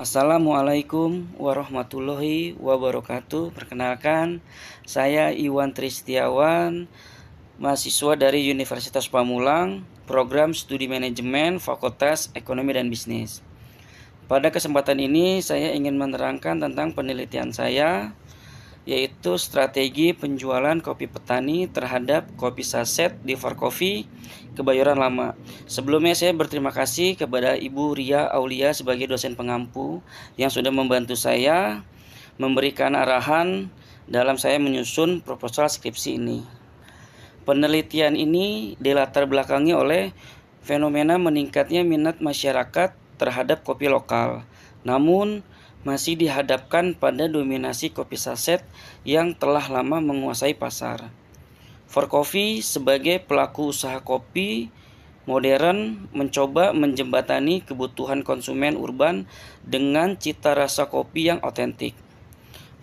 Assalamualaikum warahmatullahi wabarakatuh. Perkenalkan, saya Iwan Tristiawan, mahasiswa dari Universitas Pamulang, program Studi Manajemen, Fakultas Ekonomi dan Bisnis. Pada kesempatan ini, saya ingin menerangkan tentang penelitian saya, yaitu strategi penjualan kopi petani terhadap kopi saset di Forkopi, Kebayoran Lama. Sebelumnya saya berterima kasih kepada Ibu Ria Aulia sebagai dosen pengampu yang sudah membantu saya memberikan arahan dalam saya menyusun proposal skripsi ini. Penelitian ini dilatar belakangi oleh fenomena meningkatnya minat masyarakat terhadap kopi lokal. Namun, masih dihadapkan pada dominasi kopi saset yang telah lama menguasai pasar. Forkopi sebagai pelaku usaha kopi modern mencoba menjembatani kebutuhan konsumen urban dengan cita rasa kopi yang otentik.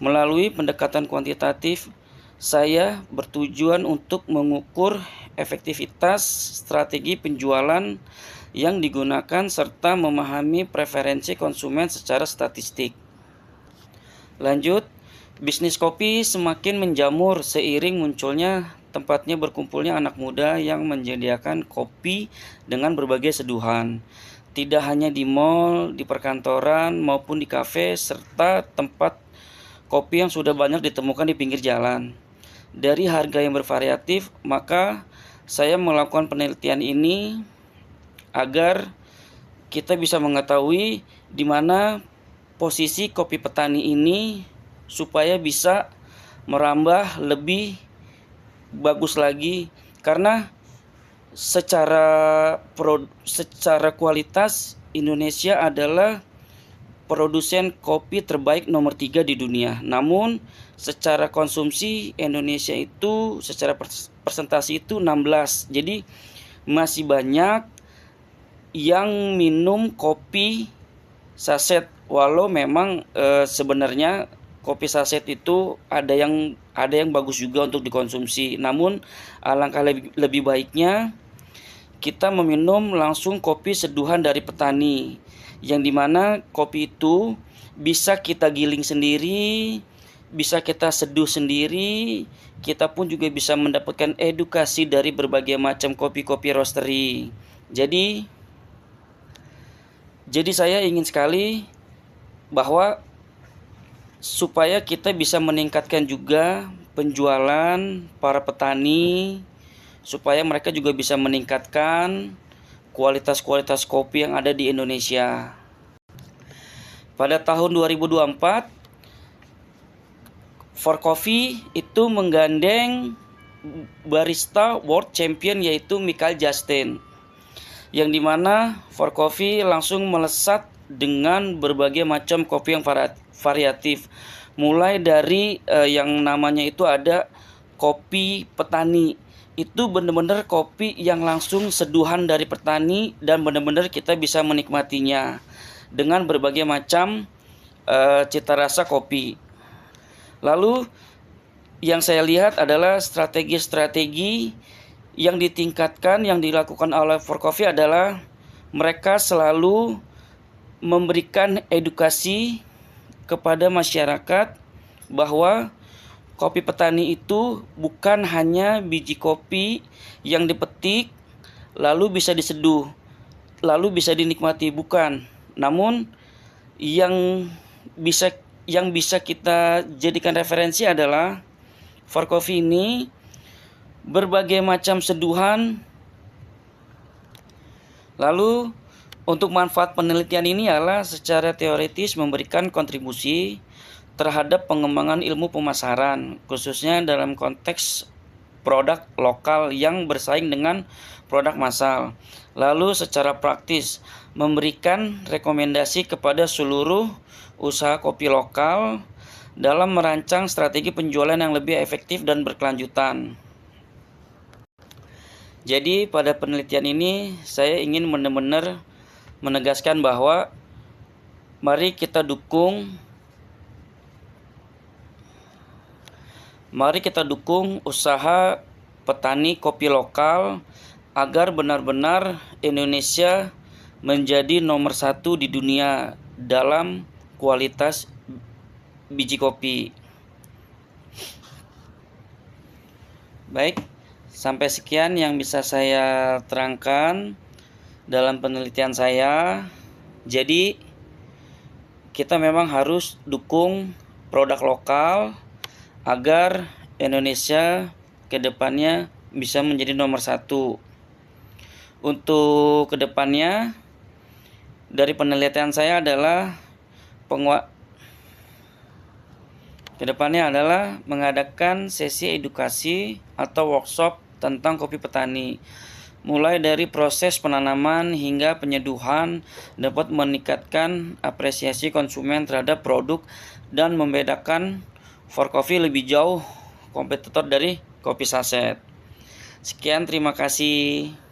Melalui pendekatan kuantitatif, saya bertujuan untuk mengukur efektivitas strategi penjualan yang digunakan serta memahami preferensi konsumen secara statistik. Lanjut, bisnis kopi semakin menjamur seiring munculnya tempatnya berkumpulnya anak muda yang menyediakan kopi dengan berbagai seduhan. Tidak hanya di mal, di perkantoran maupun di kafe serta tempat kopi yang sudah banyak ditemukan di pinggir jalan. Dari harga yang bervariatif, maka saya melakukan penelitian ini agar kita bisa mengetahui di mana posisi kopi petani ini supaya bisa merambah lebih bagus lagi, karena secara kualitas Indonesia adalah produsen kopi terbaik nomor 3 di dunia. Namun secara konsumsi Indonesia itu secara persentase itu 16. Jadi masih banyak yang minum kopi saset, walau memang sebenarnya kopi saset itu ada yang bagus juga untuk dikonsumsi. Namun alangkah lebih baiknya kita meminum langsung kopi seduhan dari petani, yang dimana kopi itu bisa kita giling sendiri, bisa kita seduh sendiri. Kita pun juga bisa mendapatkan edukasi dari berbagai macam kopi-kopi roastery. Jadi saya ingin sekali bahwa supaya kita bisa meningkatkan juga penjualan para petani, supaya mereka juga bisa meningkatkan kualitas kopi yang ada di Indonesia. Pada tahun 2024, Forkopi itu menggandeng barista world champion yaitu Michael Justin, yang dimana Forkopi langsung melesat dengan berbagai macam kopi yang variatif, mulai dari yang namanya itu ada kopi petani. Itu benar-benar kopi yang langsung seduhan dari petani dan benar-benar kita bisa menikmatinya dengan berbagai macam cita rasa kopi. Lalu yang saya lihat adalah strategi-strategi yang ditingkatkan, yang dilakukan oleh Forkopi adalah mereka selalu memberikan edukasi kepada masyarakat bahwa kopi petani itu bukan hanya biji kopi yang dipetik lalu bisa diseduh, lalu bisa dinikmati, bukan. Namun yang bisa kita jadikan referensi adalah Forkopi ini berbagai macam seduhan. Lalu untuk manfaat penelitian ini adalah secara teoritis memberikan kontribusi terhadap pengembangan ilmu pemasaran, khususnya dalam konteks produk lokal yang bersaing dengan produk massal. Lalu secara praktis memberikan rekomendasi kepada seluruh usaha kopi lokal dalam merancang strategi penjualan yang lebih efektif dan berkelanjutan. Jadi pada penelitian ini saya ingin benar-benar menegaskan bahwa mari kita dukung usaha petani kopi lokal agar benar-benar Indonesia menjadi nomor 1 di dunia dalam kualitas biji kopi. Baik, sampai sekian yang bisa saya terangkan dalam penelitian saya. Jadi kita memang harus dukung produk lokal agar Indonesia kedepannya bisa menjadi nomor 1. Untuk kedepannya dari penelitian saya adalah kedepannya adalah mengadakan sesi edukasi atau workshop tentang kopi petani. Mulai dari proses penanaman hingga penyeduhan dapat meningkatkan apresiasi konsumen terhadap produk dan membedakan For Coffee lebih jauh kompetitor dari kopi saset. Sekian, terima kasih.